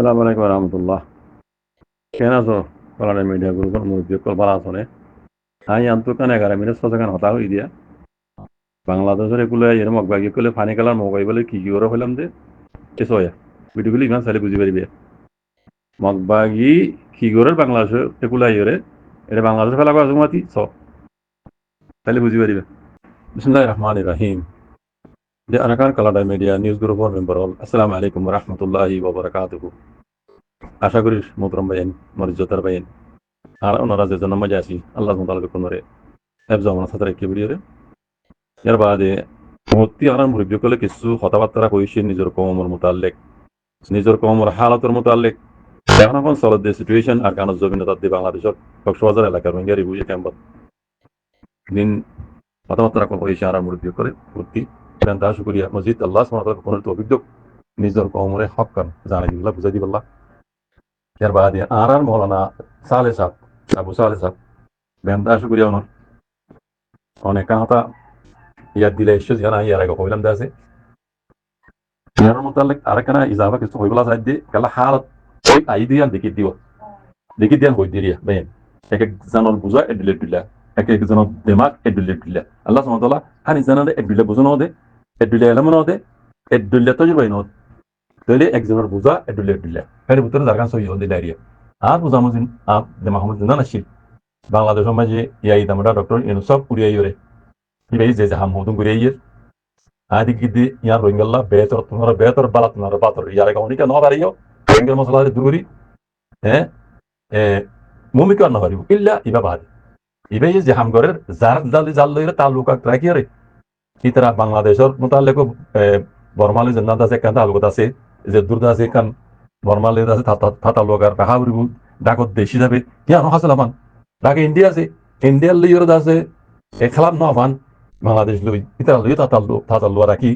আসসালামু আলাইকুম রহমতুল্লাহ। কেন আছো? কলার মিডিয়া গ্রুপের মুরব্বী কল ভালো আছো নে? আই আন্তকান 11 মিনিট সজাগান হতা হই দিয়া বাংলাদেশের এগুলো এর মগবাগি কলে ফানি কালার মগাই বলে কি কি ওরা হইলাম দে এসো ya ভিডিওগুলি ইমান সালে বুঝি পারিবে মগবাগি কি করে বাংলাদেশের এগুলো আইরে এটা বাংলাদেশের ফেলা কথা মাতি স তাহলে বুঝি পারিবে। বিসমিল্লাহির রহমানির রহিম। যে আরাকান কালার মিডিয়া নিউজ গ্রুপের মেম্বার হল আসসালামু আলাইকুম ওয়া রাহমাতুল্লাহি ওয়া বারাকাতুহু। আশা করি মোহতরম ভাইয়েন মর্যাদার ভাইয়েন আর ওনারা যে জন্য মজা আছি আল্লাহ তাআলা কোনরে এবজা আমার সাথে রেখে বিড়িয়ে ইয়ার বাদে মূর্তি আরাম মুরব্বী কলে কিছু কথাবার্তা কইছে নিজের কওমের মোতাল্লেক নিজের কওমের হালাতের মোতাল্লেক এখন এখন চলত যে সিচুয়েশন আর কারণ জমিন তার দিয়ে বাংলাদেশের কক্সবাজার এলাকার রোহিঙ্গা রিভিউ ক্যাম্পত দিন কথাবার্তা কইছে আরাম মুরব্বী করে মূর্তি বেন্দা শুকরিয়া মসজিদ আল্লাহ সুবহানাহু ওয়া তাআলা কোন অভিযোগ নিজের কওমের হক কান জানাই দিল্লাহ বুঝাই দিবাল্লাহ। ইয়ার বাদে আর মৌলানা সালে সাহেব আবু সালে সাহেব বেন্দা শুকরিয়া ওনার অনেক কথা ইয়াদ দিলে এসে জানা ইয়ার আগে কইলাম দাসে ইয়ার মোতালেক আরেকনা ইজাবা কিছু হইবলা সাইড দি কালা হালত ওই আইডিয়াল দেখি দিয়ান হই দিরিয়া বেন এক এক জানর বুঝা এডিলেটুলা এক এক জানর দিমাগ এডিলেটুলা আল্লাহ সুবহানাহু ওয়া তাআলা হানি জানালে এডিলে বুঝনো দে এডিলে এলামনো দে এডিলে তজরবা ইনো তলে এক জানর বুঝা এডিলেটুলা এর ভিতরে জারগান সই হল দিলারিয়া আর বুঝা মুজিন আপ দে মাহমুদ জানা নাশি বাংলাদেশ সমাজে ইয়াই দামড়া ডক্টর ইনসাফ কুরিয়া ইরে ইবেই যে হামুদুন কুরিয়া ইয়ে আদি কিদি ইয়ার রোহিঙ্গাল্লা বেতর বালাত তোমার বাতর ইয়ার গাউনিকা ন পারিও রোহিঙ্গার মশলা দূরি হ্যাঁ মুমিকা ন পারিও ইল্লা ইবা বাদ ইবে যে হামগরের জার জাল লইরে তালুকা রাখিয়ারে ইতরা বাংলাদেশের মোতালেক বর্মালে জান্নাত আছে কান তালুক আছে যে দুর্দা আছে কান বর্মালে আছে থাতা লোকার রাহাবরিবু ডাকত দেশি যাবে ইয়া নহাসলামান ডাকে ইন্ডিয়া আছে ইন্ডিয়ার লইরে আছে এ খেলাম ন আফান বাংলাদেশ লই ইতারা লই তাতাল্লু রাখি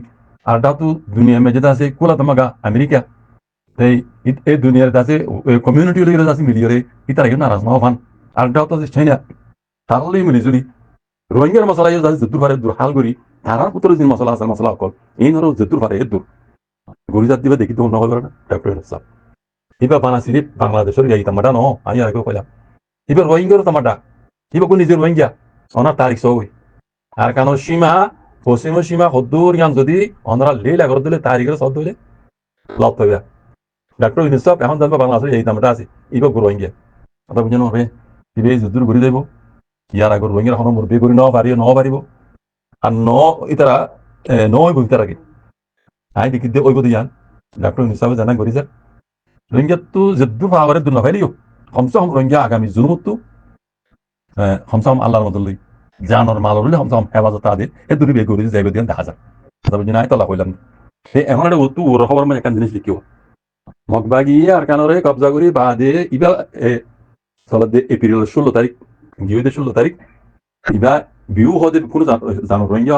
আর ডাতু দুনিয়া মে যেটা আছে কোলা তমাগা আমেরিকা এই দুনিয়ার আছে কমিউনিটি লই আছে মিলিয়রে ইতারা ইউ নারাজ নভান আর ডাতু আছে চাইনা তার লই মিলি জুরি রোহিঙ্গার মশলা ইউ আছে জতুর পারে দূর হাল করি তারার পুত্র দিন মশলা আছে মশলা কল এই নর জতুর পারে দূর গরিজাত দিবে দেখি তো ন হবে না ডক্টর সাহেব ইবা বানাসিরি বাংলাদেশের ইয়াই তামাডা ন আমি আর কইলাম ইবা রোহিঙ্গার তামাডা ইবা কোন নিজের রোহিঙ্গা অনার তারিখ সই আর কেন সীমা পশ্চিম সীমা হদ্দুর জ্ঞান যদি অনরা লীলা করে দিলে তারিখের সব দিলে লাভ পাবে ডাক্তার ইনসাফ এখন জানবো বাংলাদেশের এই দামটা আছে ইব রোহিঙ্গা কথা বুঝে নবে ইবে যুদ্ধর ঘুরে যাইব ইয়ার আগে রোহিঙ্গার এখন মুরব্বী করে ন পারিব আর ন ইতারা নয় বই তার আগে আই দেখি দিয়ে ওইব দিয়ান ডাক্তার ইনসাফে জানা করি যে রোহিঙ্গা তো যুদ্ধ পাওয়ারে দূর না পাইলিও কমসে কম রোহিঙ্গা আগামী জুনুমতো কমসে কম আল্লাহর মতো লই জানর মাল হলে হম হেফাজত আদি এ দূরে বের করে যাইবে দিয়ে দেখা যায় তবে নাই তলা কইলাম এখন একটা অতু ওর খবর মানে একটা জিনিস লিখিও মগবাগি আর কানরে কবজা করি বাদে ইবা চলতে এপ্রিল 16 তারিখ গিয়ে 16 তারিখ ইবা বিউ হদে কোনো জানো রোহিঙ্গা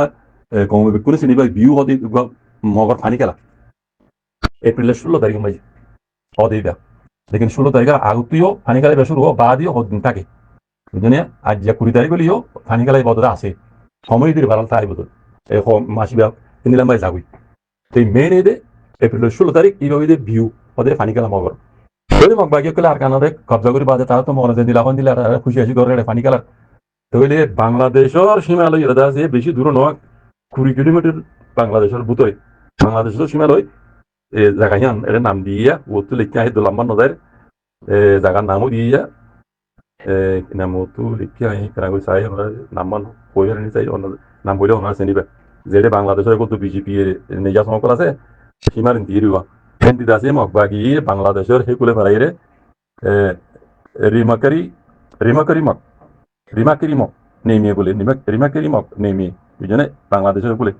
কমবে কোনো সিনিবা বিউ হদে মগর ফানি খেলা এপ্রিলের 16 তারিখ মাঝে হদে ইবা দেখেন 16 তারিখের আগতিও ফানি খেলা বেশ শুরু বাদিও হদিন থাকে বুঝলেন আজ যা 20 তারিখ হলেও ফানি খেলায় বদলা আছে সময় দিয়ে বাড়াল তাই বদল মাসি ব্যাগ নিলাম ভাই যাবই তো এই মেন এদে এপ্রিলের 16 তারিখ এইভাবে ভিউ ওদের ফানি খেলা মগর তৈরি মগ বাগিয়ে গেলে আর কানারে কবজা করে বাদে তারা তো মনে দিন দিলাম দিলে আর খুশি আসি করে ফানি খেলার তৈলে বাংলাদেশের সীমালয় এটা আছে বেশি দূর নয় 20 কিলোমিটার বাংলাদেশের ভিতরে বাংলাদেশের সীমালয় জায়গায়ান এর নাম দিয়া ও তো লিখে আহে দোলাম্বার নদের জায়গার নামও দিয়া নাম তো লিখে আহি কেনা চাই আমরা নামমান কইলে চাই নাম কইলে ওনার চেনিবা যেটা বাংলাদেশের কত বিজেপি নিজা সমকল আছে সীমার দিয়ে হিন্দি আছে মগবাগি বাংলাদেশের সেকুলে ফেরাইরে রিমাকারি মগ নেমিয়ে বলে রিমাকারি মগ নেমিয়ে বুঝলে বাংলাদেশের বলে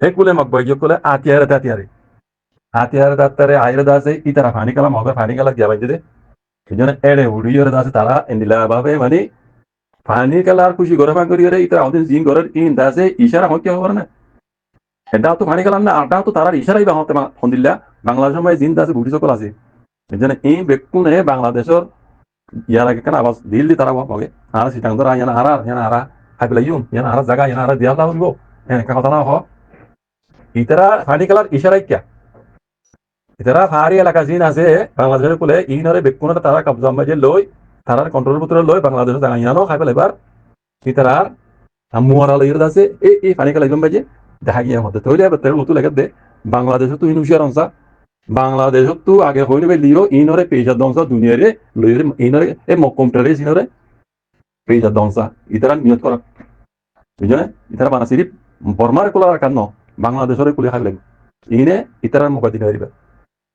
সেকুলে মগবাগি কলে আতিয়ারে দাত্তারে আইরে দাসে ইতারা ফানি কালা মগের ফানি কালা দিয়া বাইতে দে বুঝলে এড়ে উড়িয়ে দাসে তারা ইন্দিলা ভাবে মানে ফানি কালার খুশি করে ভাগ করিয়ে ইতারা আমাদের জিন ঘরের ইন দাসে ইশারা হকে হবে না এটা তো ফানি কালাম না আটা তো তারার ইশারাই বা হতে ফন্দিল্লা বাংলাদেশের মধ্যে জিন দাসে বুড়ি সকল আছে বুঝলে এই বেকুনে বাংলাদেশের ইয়ার আগে কেন আবাস দিল্লি তারা ভাবে আর সিটাং ধরা ইয়ানা হাই পেলাই ইয়ানা হারা জায়গা ইয়ানা হারা দিয়া দিব হ্যাঁ কথা না হ ইতারা ফানি কালার ইশারাই কিয়া ইতারা পাহাড়ি এলাকা জিন আছে বাংলাদেশের কোলে ইনরে বেকুনটা তারা কবজা মাঝে লই তারার কন্ট্রোল ভিতরে লই বাংলাদেশের জানাইয়ানো খাই পেলাইবার ইতারা মুয়ারা লইর আছে এই পানি কালাই গম বাজে দেখা গিয়া মধ্যে তৈরি হবে তেল মতো লাগে দে বাংলাদেশে তো ইনুশিয়ার অংশা বাংলাদেশত তো আগে হইলে লিও ইনরে পেজা দংসা দুনিয়ারে লইরে ইনরে এ মকমটারে ইনরে পেজা দংসা ইতারা নিয়ত করা বুঝলে ইতারা বানাসিরি বর্মার কোলা কান্ন বাংলাদেশের কুলি খাই লাগে ইনে ইতারা মুকাদিন হইবা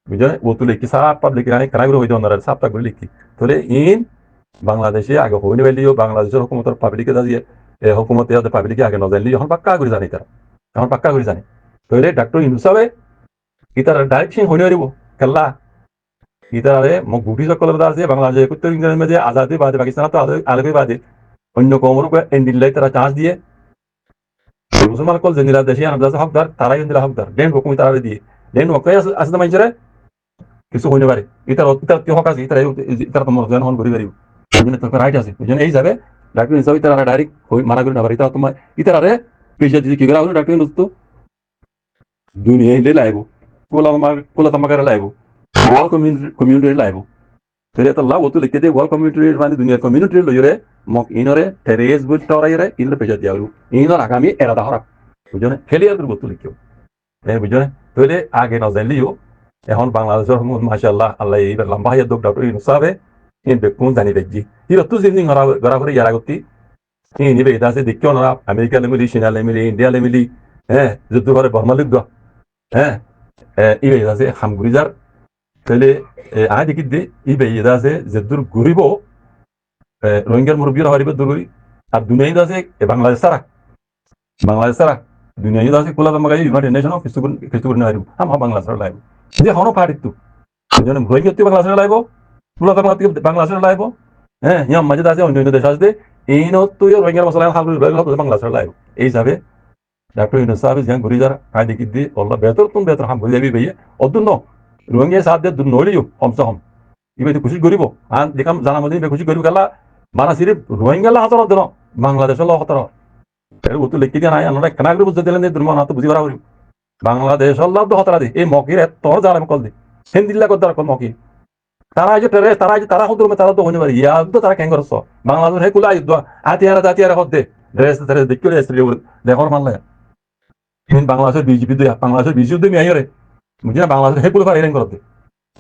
বুঝলে ও তুলে কি সাপ পাবলিক রানি কারাগুলো হইতে অন্যরা সাপ তাগুলো লিখি তাহলে ইন বাংলাদেশে আগে হইলে লিও বাংলাদেশের হুকুমতের পাবলিকে দাঁড়িয়ে হুকুমতে পাবলিকে আগে নজাইলি এখন পাক্কা করে জানি তারা এখন পাক্কা করে জানি তাহলে ডাক্তার ইনুসাবে ইতারা ডাইরেক্ট সিং হইনে পারিব খেলা ইতারে মোক ব্রিটিশ সকলের দাস দিয়ে বাংলাদেশ উত্তর ইংল্যান্ড মধ্যে আজাদি বাদে পাকিস্তান তো আলাদা বাদে অন্য কমর এন্ডিল্লাই তারা চান্স দিয়ে মুসলমান কল জেনিলা দেশে আনাদাস হকদার তারাই ইন্দিরা হকদার দেন হুকুম তারা দিয়ে দেন ওকে আসলে মাইজরে কিছু হইনে পারে ইতার ইতার কি হক আছে ইতার তোমার জ্ঞান হন করি পারিব বুঝলে তো রাইট আছে বুঝলে এই যাবে ডাক্তার হিসাবে ইতারা ডাইরেক্ট মারা করে না পারে ইতার তোমার ইতারে পেশা দিতে কি করা হলো ডাক্তার দোস্ত দুনিয়া হিলে লাইব কোলা তামাকারে লাইব ওয়াল কমিউনিটি লাইব তাহলে তো লাভ তো লিখতে দে ওয়াল কমিউনিটি মানে দুনিয়ার কমিউনিটি লইরে মক ইনরে টেরেস বুট টরাইরে ইনরে পেজা দিয়ালু ইনর আগামী এরা দাহরা বুঝনে খেলিয়ার বস্তু লিখিও বুঝনে তাহলে আগে না জানলিও এখন বাংলাদেশের মাশাআল্লাহ আল্লাহ এইবার লম্বা হাইয়া দোক ডাক্তার ইনসাবে ইন বেকুন জানি বেজি হিরো তো জিনিং গরা করে ইয়ারা গতি ইন নিবে দাসে দেখিও না আমেরিকা লেমিলি চীনা লেমিলি ইন্ডিয়া লেমিলি যুদ্ধ করে বর্মা লিখ ইবে দাসে হামগুরিজার তাহলে আয় দেখি দে ইবে দাসে যদুর ঘুরিব রোহিঙ্গার মুরব্বীরা হারিব দূরই আর দুনিয়ায় দাসে বাংলাদেশ সারা দুনিয়ায় দাসে কোলা মাগাই ইউনাইটেড নেশন কিছু করে হারিব বাংলাদেশের লাইব যে হনো পারিত রোহিঙ্গা তুই বাংলাদেশের লাইব কোলা বাংলাদেশের লাইব ইয়াম মাঝে দাসে অন্য দেশ আসবে এই ন তুই রোহিঙ্গার মশলা বাংলাদেশের লাইব এই হিসাবে ডাক্তার ইউনুস সাহেব যেন ঘুরিজার আয় দেখি দে আল্লাহ বেতর তুমি বেতর হাম বুঝাবি ভাইয়া অদূর ন রোহিঙ্গা সাথ দিয়ে দূর নড়িও কমসে কম ইবে খুশি করিব আর দেখাম জানা মধ্যে খুশি করিব গেলা মানা সিরিফ রোহিঙ্গা হাতর দিন বাংলাদেশের হতর ও তো লিখি দিয়া নাই আমরা কেনা করে বুঝতে দিলেন দুর্মান হাত বুঝি পারা করিব বাংলাদেশের লাভ তো হতরা দি এই মকির তোর জানা কল দি হিন্দিল্লা কর দরকার মকি তারা যে টেরে তারা হুদুর মে তারা তো হইনে পারি ইয়া তো তারা কেন করছ বাংলাদেশ হে কুলা যুদ্ধ আতিয়ারা হতে ড্রেস দেখি দেখর মানলে বাংলাদেশের বিজেপি দিয়ে বাংলাদেশের বিজেপি দিয়ে আইরে বুঝি না বাংলাদেশ হে কুলো পারি করতে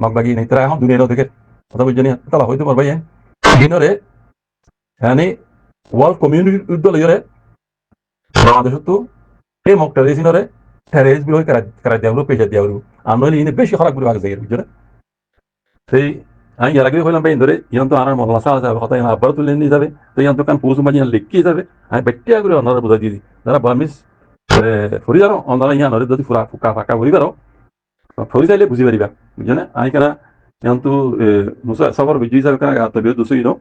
মাক বাকি নাই তারা এখন দুনিয়া থেকে কথা বুঝছি না তারা হইতে পারবে দিনরে মানে ওয়ার্ল্ড কমিউনিটি যুদ্ধ লইরে বাংলাদেশ তো এই মকটা দিনরে টেরেস বি হই করা দেওয়া পেজা দেওয়া আর নইলে ইনে বেশি খারাপ করে আগে যাই বুঝছো না সেই আমি ইয়ার আগে হইলাম পাই ধরে ইয়ান তো আনার মহলা সাহা যাবে কথা আবার তুলে নিয়ে যাবে তো ইয়ান তো কান পৌঁছ মাঝে লিখি যাবে আমি বেটিয়া করে অনারা বুঝাই দিয়ে যারা বামিস ফরি যারো অনারা ইয়ান হরে যদি ফুরা ফুকা ফাঁকা ভরি পারো ফরি যাইলে বুঝি পারিবা বুঝছো না আমি কেনা ইয়ান তো মুসা সবর বুঝি যাবে কেনা গাত বিও দুসই নো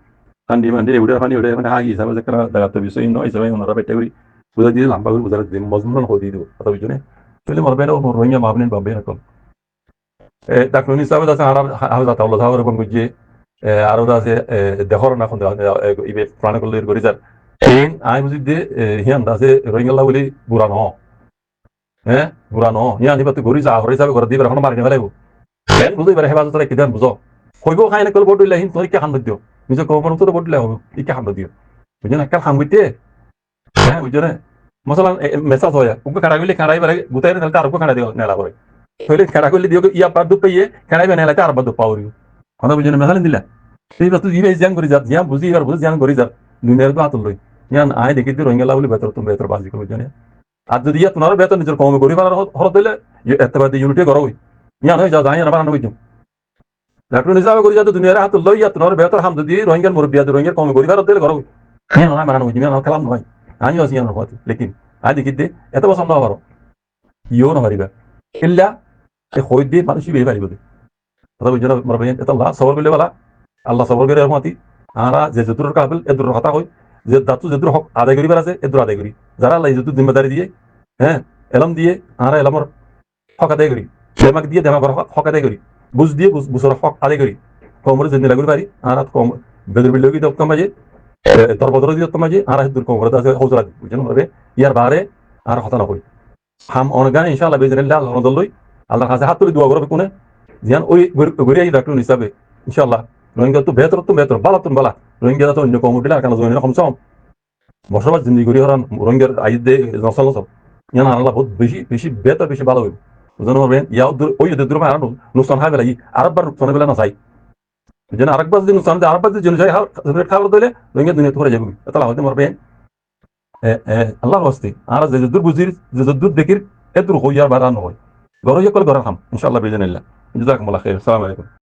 কান্দি মান্দি উড়ে ফানি উড়ে মানে আগে হিসাবে যে কেনা গাত বিসই নো হিসাবে অনারা বেটিয়া করে বুঝাই দিয়ে লম্বা করে বুঝাই দিয়ে মজমুন হয়ে দিয়ে দেবো কথা বুঝছো না তাহলে মরবে না রোহিঙ্গা মাবনেন বাম্বে না কম ডাক্তার হিসাবে আছে হাউজা তাওলা ধাওয়ার এবং বুঝিয়ে আরো আছে দেহর না ইবে প্রাণ করলে গড়ি যার আই বুঝি দে হিয়ান আছে রোহিঙ্গা বলি বুড়া ন বুড়া ন হিয়ান হিবা তো গড়ি যা হরে যাবে ঘর দিবে এখন মারি ফেলাইব বুঝি পারে হেবা তোরা কিদান বুঝো কইব খাই না কল বড় দিলে হিন তোর কি খান দিও নিজে কবর তো বড় দিলে হবে কি খান দিও বুঝি না কাল খাম গইতে বুঝো না মশলা মেসাজ হয় উকে খাড়া গলি খাড়াই পারে গুতাই না তার উকে খাড়া দিও নেলা করে কইলে খাড়া গলি দিও ইয়া পার দু পাইয়ে খাড়াই নেলা তার বাদ পাওরি কথা বুঝো না মেসালেন দিলা সেই বস্তু জিবে জিয়ান করি যাত জিয়া বুঝি আর বুঝি জিয়ান করি যাত দুনিয়ার তো আতল লই ইয়ান আই দেখি তো রোহিঙ্গা বলি বেতর তুমি বেতর বাজি করে জানে আর যদি ইয়া তোমার বেতর নিজের কমে করি পারার হরত দিলে এতবাদি ইউনিটি করো ইয়ান হই যা যাই না বানানো হইতো ডাক্তার নিজাবে করি যাত দুনিয়ার আতল লই ইয়া তোমার বেতর হাম যদি রোহিঙ্গার মুরব্বিয়া রোহিঙ্গার কমে করি পারার দিলে করো ইয়ান না বানানো হইতো ইয়ান কালাম নয় আমি আছি ইয়ান হতে লেকিন আই দেখি দে এত বছর না পারো ইও না পারিবা ইল্লা এই হই দিয়ে মানুষই বেই পারিব কথা বুঝছো না মরবে এত আল্লাহ সবর বলে বলা আল্লাহ সবর করে রহমতি আরা যে যদুর কাবিল এদুর কথা কই যে দাতু যদুর হক আদায় করিবার আছে এদুর আদায় করি যারা আল্লাহ যদুর জিম্মেদারি দিয়ে এলম দিয়ে আরা এলমর হক আদায় করি দেমাক দিয়ে দেমাকর হক আদায় করি বুঝ দিয়ে বুঝর হক আদায় করি কমরে জিন্দি লাগি পারি আরা কম বেদর বিল্লগি দপ্তর মাঝে দরবদর দিয়ে দপ্তর মাঝে আরা হেদুর কমরে আছে হজরা দি বুঝছেন মরবে ইয়ার বারে আর হতা না কই হাম অনগান ইনশাআল্লাহ বেজরিল্লাহ আল্লাহ দলই আল্লাহর কাছে হাত তুলে দোয়া করবে কোনে জিয়ান ওই গড়িয়া ডাক্তার হিসাবে ইনশাআল্লাহ রোহিঙ্গা তো বেতর বালা রোহিঙ্গা তো অন্য কমিটি আর কেন জয়েন কমসম বসবাস জিন্দি গড়ি হরান রোহিঙ্গার আইদ দে নসল নসল ইয়ান আল্লাহ বহুত বেশি বেতর বেশি ভালো হইব বুঝানো পারবেন ইয়া ওই দূর মানে নুকসান হয় বেলা আরেকবার নুকসান বেলা না চাই যেন আরেকবার যদি নুকসান আরেকবার যদি জন যায় খাবার দিলে রোহিঙ্গা দুনিয়া ধরে যাবে তাহলে হতে পারবেন আল্লাহর হস্তে আর যে দূর বুঝির যে দূর দেখির এ দূর হইয়ার বাড়ানো হয় গরম কল গরম খাম ইনশাআল্লাহ বেজেনিল্লাহ জাযাকুমুল্লাহ খাইর আসসালামু আলাইকুম